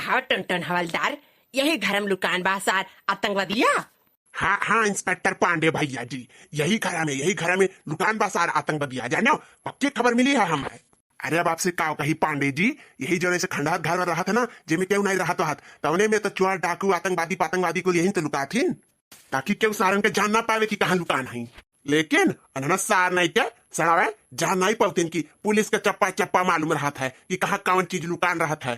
कहा टुनटुन हवलदार, यही घर में लुकान बासार आतंकवादिया। हाँ हाँ इंस्पेक्टर पांडे भैया जी, यही घर में लुकान बासार आतंकवादिया जानो पक्की खबर मिली है हमें। अरे अब आपसे का कही पांडे जी, यही जो से खंडहर घर में रहा था ना, जिसमें क्यों नहीं रहा तो हाथ तवने में तो चोर डाकू आतंकवादी को यही तो लुका थी, ताकि क्यों सारन के जान ना पावे कि कहाँ लुकान है। लेकिन अनना सार नहीं क्या सड़ावे जान नहीं पाते कि पुलिस का चप्पा चप्पा मालूम रहा था कि कहाँ कौन चीज लुकान रहा था।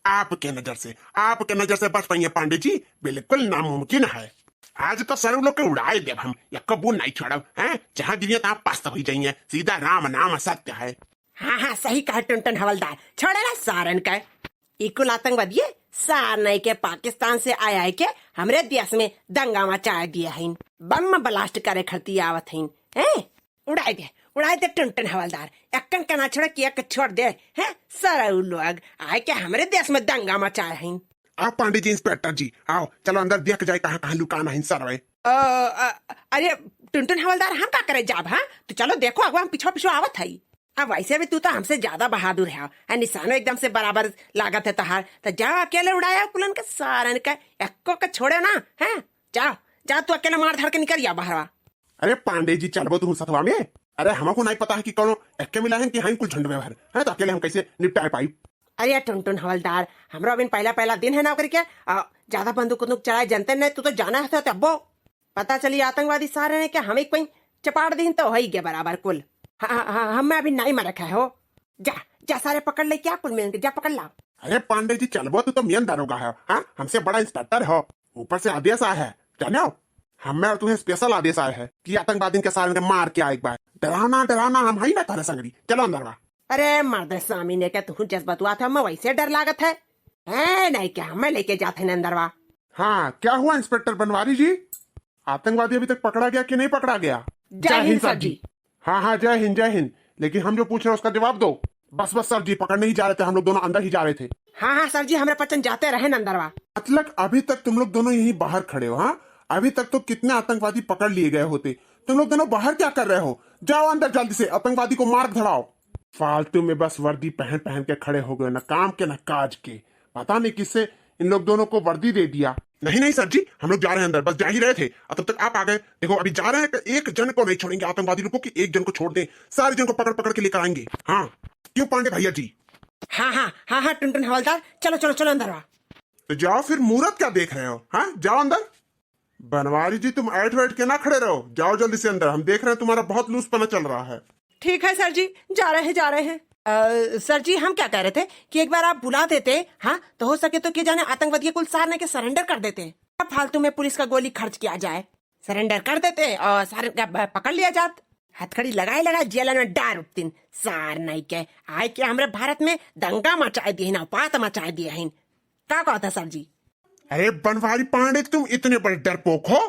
आपके नजर से बच पाइए पांडे जी, बिल्कुल नामुमकिन है। आज तो सर लोग के उड़ाए देव हम, या कबूल नहीं छोड़ब हैं। जहाँ गिरिए तहाँ पास हो जाइए, सीधा राम नाम सत्य है। हाँ हाँ सही कहा टुनटुन हवलदार, छोड़े ना सारन का इकुल आतंकवादी सार नहीं के पाकिस्तान से आया है के हमरे देश में दंगा मचा दिया है, बम ब्लास्ट करे खड़ती आवत है। उड़ाए दे टुनटुन हवलदार, एक्कन का ना छोड़ किया के छोड़ दे हैं। सारा लोग आए के हमरे देश में दंगा मचाए हैं। आप पांडे जी इंस्पेक्टर जी आओ, चलो अंदर देख जाए कहाँ कहाँ लुकाना है सर। अरे टुनटुन हवलदार हम का करे जाब, हाँ तो चलो देखो अगवा हम पीछो आवत है। अब वैसे भी तू तो हमसे ज्यादा बहादुर है, निशानो एकदम से बराबर लागत है तहार, तो जाओ अकेले उड़ाया कुलन के सारन का एक्को का छोड़े ना है। जाओ तू अकेले मार धड़ के निकल या बाहर। अरे पांडे जी चलबो तू सतवा में, अरे हमको नहीं पता है कि कौन एक्के मिला है कि हाँ कुल झंड व्यवहार है, तो अकेले हम कैसे निपटा पाई। अरे टुनटुन हवलदार, हमरा अभी पहला दिन है ना करके ज्यादा बंदूक चलाए जनते नहीं, तू तो जाना है तो अब्बो पता चली आतंकवादी सारे ने क्या हमें कोई चपाड़ दी तो ही गया बराबर कुल। हाँ हमें अभी नहीं मर रखा है हो। जा सारे पकड़ ले, क्या कुल मिल जा पकड़ ला। अरे पांडे जी चलबो तू तो मेन दारोगा है, हाँ हमसे बड़ा इंस्पेक्टर हो, ऊपर से आदेश आया है जानो, हमें तुम्हें स्पेशल आदेश आया है कि आतंकवादी के सारे मार के आए एक बार। डराना हम ही ना तारे संगरी, चलो अंदर। अरे मर्द स्वामी ने क्या तू जस बतुआ था, मैं वैसे डर लागत है नहीं क्या हमें लेके जाते हैं अंदरवा। हाँ क्या हुआ इंस्पेक्टर बनवारी जी, आतंकवादी अभी तक पकड़ा गया कि नहीं पकड़ा गया? जय हिंद सर जी। हाँ जय हिंद, लेकिन हम जो पूछ रहे हैं उसका जवाब दो। बस सर जी, पकड़ने ही जा रहे थे हम लोग, दोनों अंदर ही जा रहे थे। हाँ सर जी, हमारे पचन जाते रहे अंदरवा। मतलब अभी तक तुम लोग दोनों यही बाहर खड़े हो? हाँ अभी तक तो कितने आतंकवादी पकड़ लिए गए होते, तुम लोग दोनों बाहर क्या कर रहे हो? जाओ अंदर जल्दी से, आतंकवादी को मार धड़ाओ। फालतू में बस वर्दी पहन के खड़े हो गए, न काम के न काज के, पता नहीं किससे इन लोग दोनों को वर्दी दे दिया। नहीं सर जी, हम लोग जा रहे हैं अंदर, बस जा ही रहे थे और तब तक आप आ गए। देखो अभी जा रहे हैं, एक जन को नहीं छोड़ेंगे आतंकवादी लोगों की, एक जन को छोड़ दें, सारे जन को पकड़ के लेकर आएंगे। हाँ क्यों पांडे भैया जी? हाँ टुनटुन हवलदार, चलो अंदर। तो जाओ फिर, मुहूर्त क्या देख रहे हो? हाँ जाओ अंदर। बनवारी जी तुम ऐठ वैठ के ना खड़े रहो, जाओ जल्दी से अंदर, हम देख रहे हैं तुम्हारा बहुत लूसपना चल रहा है। ठीक है सर जी, जा रहे हैं। सर जी हम क्या कह रहे थे कि एक बार आप बुला देते, हाँ तो हो सके तो क्या जाने आतंकवादी कुल सारने के सरेंडर कर देते, अब फालतू में पुलिस का गोली खर्च किया जाए, सरेंडर कर देते और सारे पकड़ लिया जात, हथकड़ी लगाए जेल में डार उठतीन। सार नहीं के आए के हमारे भारत में दंगा मचाए दिए ना, पात मचाए दिए हैं, क्या कहता सर जी? अरे बनवारी पांडे तुम इतने बड़े डरपोक हो,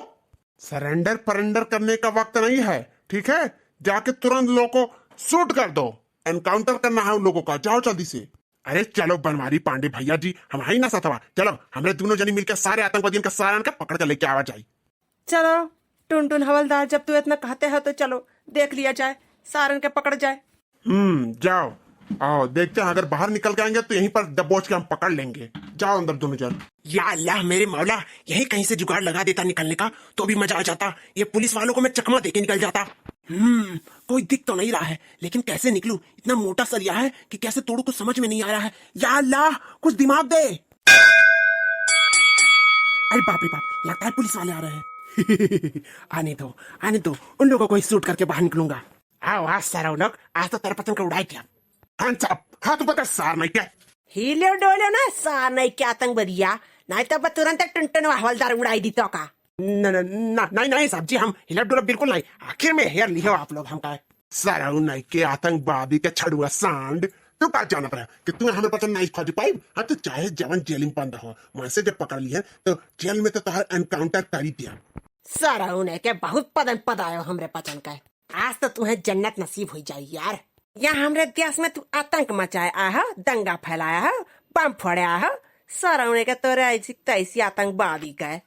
सरेंडर परेंडर करने का वक्त नहीं है, ठीक है? जाके तुरंत लोगों को शूट कर दो, एनकाउंटर करना है उन लोगों का, जाओ जल्दी से। अरे चलो बनवारी पांडे भैया जी, हम ही ना सतवा, चलो हमने दोनों जनी मिलकर सारे आतंकवादियों का सारा पकड़ कर लेके आवा जाए। चलो टुनटुन हवलदार, जब तू इतना कहते हो तो चलो देख लिया जाए, सारन के पकड़ जाए। जाओ आओ देखते हैं, अगर बाहर निकल के आएंगे तो यहीं पर दबोच के हम पकड़ लेंगे। जाओ अंदर दोनों जन। या अल्लाह मेरे मौला, यही कहीं से जुगाड़ लगा देता निकलने का तो भी मजा आ जाता, ये पुलिस वालों को मैं चकमा देके निकल जाता। कोई दिख तो नहीं रहा है, लेकिन कैसे निकलूं? इतना मोटा सरिया है कि कैसे तोड़ू कुछ समझ में नहीं आ रहा है। या अल्लाह कुछ दिमाग दे। अरे बाप रे बाप, लगता है पुलिस वाले आ रहे हैं। आने दो उन लोगों को ही शूट करके बाहर निकलूंगा। आओ आज सारा लोग, आज तो तेरे पतंग का उड़ाई क्या। हाँ तो पता सार नहीं क्या हीलो डोलो ना, सार नहीं क्या आतंकवादिया, नहीं तो तुरंत टुनटुन हवलदार उड़ाई दी तो का। नहीं साहब जी, हम हिलप डुलप बिल्कुल नहीं, आखिर में हेयर लियो आप लोग हमका सारा नहीं के आतंकवादी के छड़ुआ सांड। तू का जाना पड़ा कि तू हमें पसंद नहीं खोज पाई। हाँ तो चाहे जवान जेल में बंद हो, वहां से जब पकड़ लिया तो जेल में तो तुम्हारा एनकाउंटर कर ही दिया। सारा उन्हें के बहुत पद आयो हमरे पचन का, आज तो तुम्हें जन्नत नसीब हो जाए यार। यहाँ हमारे देश में तू आतंक मचाया है, दंगा फैलाया है, बम फोड़ा है, सारा उन्हें के तोरे ऐसी तैसी आतंकवादी का है।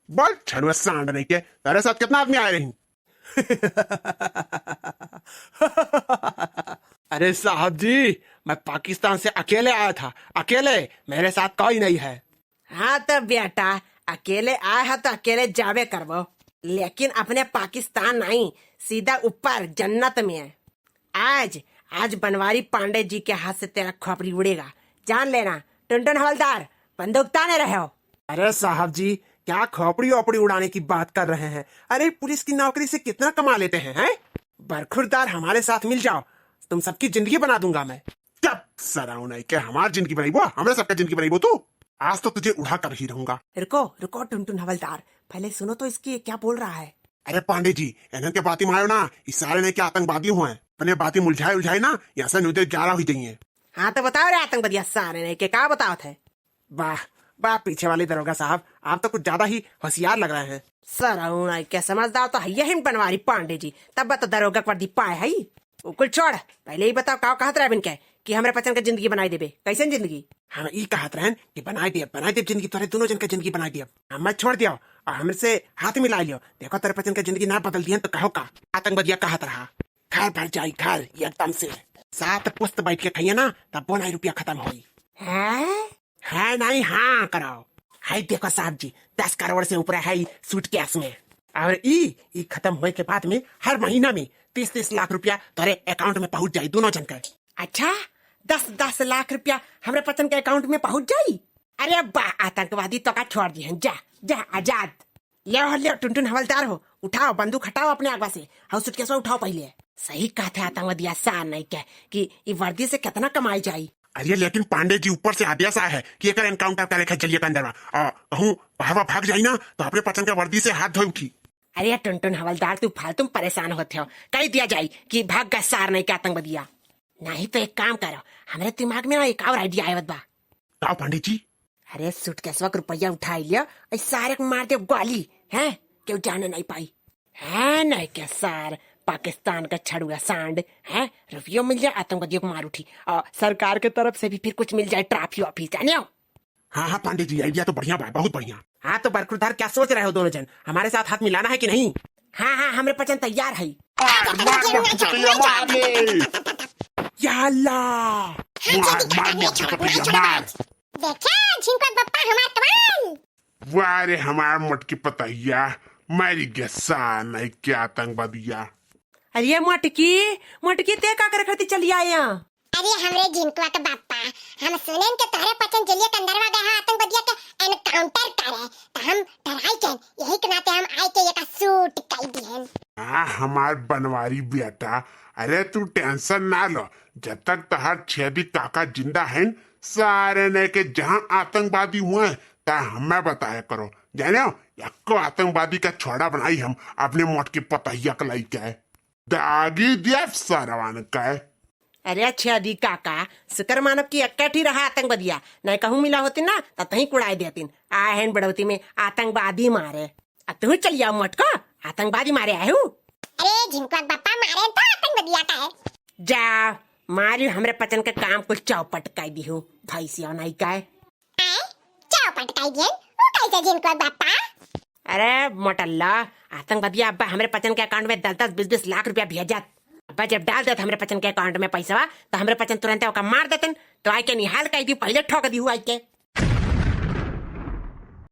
बोल छड़ुआ सांड नहीं के, तेरे साथ कितना आदमी आए रही? अरे साहब जी, मैं पाकिस्तान से अकेले आया था, अकेले, मेरे साथ कोई नहीं है। हाँ तो बेटा अकेले आए है तो अकेले जावे करवो, लेकिन अपने पाकिस्तान नहीं, सीधा ऊपर जन्नत में है। आज बनवारी पांडे जी के हाथ से तेरा खोपड़ी उड़ेगा, जान लेना। टुनटुन हवलदार बंदूक ताने रहे हो। अरे साहब जी, क्या खोपड़ी ओपड़ी उड़ाने की बात कर रहे हैं? अरे पुलिस की नौकरी से कितना कमा लेते हैं? बरखुरदार हमारे साथ मिल जाओ, तुम सबकी जिंदगी बना दूंगा मैं। क्या सराउ नहीं क्या हमारी जिंदगी बनाई वो, हमारे सबका जिंदगी बनाई वो तू। आज तो तुझे उड़ा कर ही रहूंगा। रुको रुको टुनटुन हवलदार, पहले सुनो तो इसकी क्या बोल रहा है। अरे पांडे जी, इन्हन के बाती मारो ना, इस सारे ने क्या आतंकवादी हुए हैं, अपने बाती मुलझाए उलझाए ना, यहाँ से न्यूज 11 हुई चाहिए। हाँ तो बताओ रे आतंकवादिया सारे ने के क्या बताओ थे। वाह वाह, पीछे वाले दरोगा साहब, आप तो कुछ ज्यादा ही होशियार लग रहे हैं। सर क्या समझदार तो है ही बनवारी पांडे जी, तब तो दरोगा पर दी पाए है। कुल छोड़, पहले ही बताओ का कहत रहे के कि हमरे पचन के जिंदगी बनाई देबे, कैसे जिंदगी। हम ई कहत रहन कि बनाई दे जिंदगी, तोरे दोनों जन के जिंदगी बनाई दे। हम मत छोड़ दियो और हमसे हाथ मिला लियो, देखो तेरे पचन के जिंदगी ना बदल दियन तो कहो का आतंकवादिया कहत रहा। घर भर जाई घर एकदम से, 7 पुस्त बैठ के खाइए ना, तब 2 रुपया खत्म होई। है नहीं, हाँ कराओ। हाय देखो साहब जी, 10 करोड़ से ऊपर है सूटकेस में, और ई खत्म होए के बाद में हर महीना में 30-30 लाख रुपया तेरे अकाउंट में पहुंच जाये दोनों जन के। अच्छा 10-10 लाख रुपया हमारे पचन के अकाउंट में पहुंच जाई। अरे बा आतंकवादी तो का छोड़ दी है, जा जा आजाद। ले टुनटुन हवलदार हो, उठाओ बंदूक, हटाओ अपने आगवा से, हाउ सूटकेस उठाओ पहले। सही कहते आतंकवादी आसान नहीं क्या कि ये वर्दी से कितना कमाई जाई। अरे लेकिन पांडे जी ऊपर से आदेश आया है कि अगर एनकाउंटर करे खजलिए के अंदर और कहूँ हवा भाग जाई ना तो अपने पचन के वर्दी से हाथ धोई उठी। अरे टुनटुन हवलदार तू फालतू परेशान होते हो, कह दिया जाए कि भाग गए सार नहीं क्या आतंकवादिया। नहीं तो एक काम करो, हमारे दिमाग में ना एक और आइडिया आया बा। आओ पांडे जी। अरे सूटकेस रुपया उठा लिया, सारे को मार दे गोली, है क्यों जाने नहीं पाई है। नहीं क्या सार पाकिस्तान का छड़ुआ सांड है, रुपया मिल जाए, आतंकवादियों को मार उठी, और सरकार के तरफ से भी फिर कुछ मिल जाए, ट्रॉफी ऑफी जाने। हाँ हाँ पांडे जी, आइडिया तो बढ़िया बा, बहुत बढ़िया। हाँ तो बरखुरदार क्या सोच रहे हो दोनों जन, हमारे साथ हाथ मिलाना है कि नहीं? हाँ हाँ हमारे पचन तैयार है। या अल्लाह, वाह रे हमार मोटकी पतैया, मेरी गस्सा नहीं क्या आतंकवादिया। अरे मोटकी ते का कर खती चली आए यहाँ। अरे हमरे जिनकुआ के बापा, हम सुनेन के तोहरे पचन जलिया के अंदरवा गए आतंकवादिया के एनकाउंटर करे, तो हम डराई के यही के नाते हम आए के एक सूट कई दिहन। हाँ हमार बनवारी बेटा, अरे तू टेंशन ना लो, जब तक तहार छेदी काका जिंदा है, सारे ने के जहाँ आतंकवादी हुए ता हमें बताया करो, जाने यक्को आतंकवादी का छोड़ा बनाई हम अपने मोट के पतैया के लाई के दागी दिया सारवान का। अरे अच्छा दी काका, शुक्र मानव की इकट्ठी रहा आतंकवादिया, नहीं कहूँ मिला होती ना तो तही कुड़ाई देती। आए हैं बड़ौती में आतंकवादी मारे, अब तू चल आओ मट को आतंकवादी मारे आए हूँ। अरे जिनकुआ के बापा मारे तो आतंकवादिया का है। जा मारी हमरे पचन के काम को चौपट कर दी हूँ, भाई सिया नहीं का है। चौपट कई दिहन, वो कैसे जिनकुआ के बापा? अरे मोटल्ला, आतंकवादी अब्बा हमरे पचन के अकाउंट में 10-20 लाख रुपया भेजत। अब्बा जब डाल देते हमरे पचन के अकाउंट में पैसा तो हमरे पचन तुरंत ओका मार देते, तो आई के निहाल कही दी, पहले ठोक दी हुआ आई के।